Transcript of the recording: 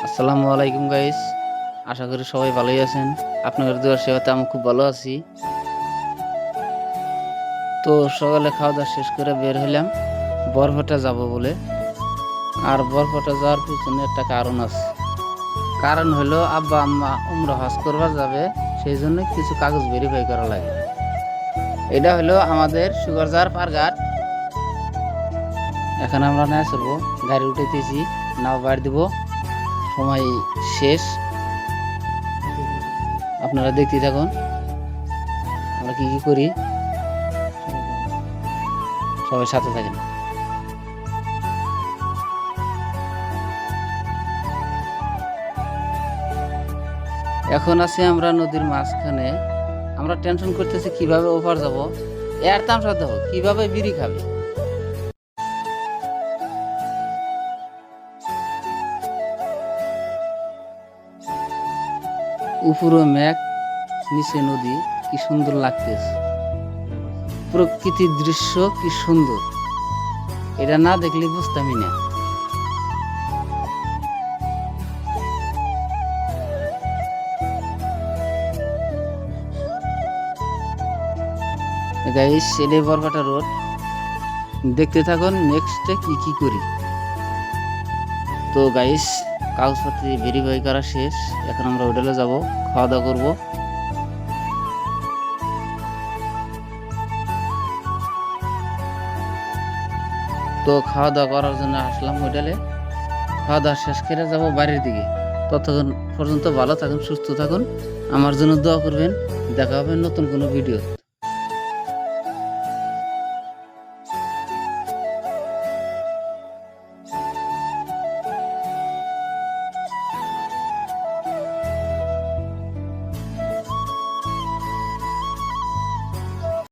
আসসালামু আলাইকুম গাইস, আশা করি সবাই ভালোই আছেন। আপনাদের দোয়ার সেবাতে আমি খুব ভালো আছি। তো সকালে খাওয়া দাওয়া শেষ করে বের হলাম বরপেটা যাব বলে। আর বরপেটা যাওয়ার পিছনে একটা কারণ আছে। কারণ হলো আব্বা আম্মা উমরা হজ করবার যাবে, সেই জন্য কিছু কাগজ ভেরিফাই করা লাগে। এটা হলো আমাদের সুগারজার পারঘাট। এখন আমরা না চলবো, গাড়ি উঠেতেছি, নাও বাড়ি দিব, সময় শেষ। আপনারা দেখতে থাকুন আমরা কি কি করি, সবাই সাথে থাকেন। এখন আছি আমরা নদীর মাঝখানে। আমরা টেনশন করতেছি কিভাবে ওপার যাব। এর তামসা দেখো কিভাবে বিড়ি খাবে। উপরে মেঘ, নিচে নদী, কি সুন্দর লাগতেছে। প্রকৃতির দৃশ্য কি সুন্দর, এটা না দেখলে বুঝতামই না। গাইস, এটাই বরপেটা রোড। দেখতে থাকুন নেক্সটে কি কি করি। তো গাইস, কাগজপত্র ভেরিফাই করা শেষ। এখন আমরা হোটেলে যাব, খাওয়া দাওয়া করবো। তো খাওয়া দাওয়া করার জন্য আসলাম হোটেলে। খাওয়া দাওয়া শেষ করে যাব বাড়ির দিকে। ততক্ষণ পর্যন্ত ভালো থাকুন, সুস্থ থাকুন, আমার জন্য দোয়া করবেন। দেখা হবে নতুন কোনো ভিডিও।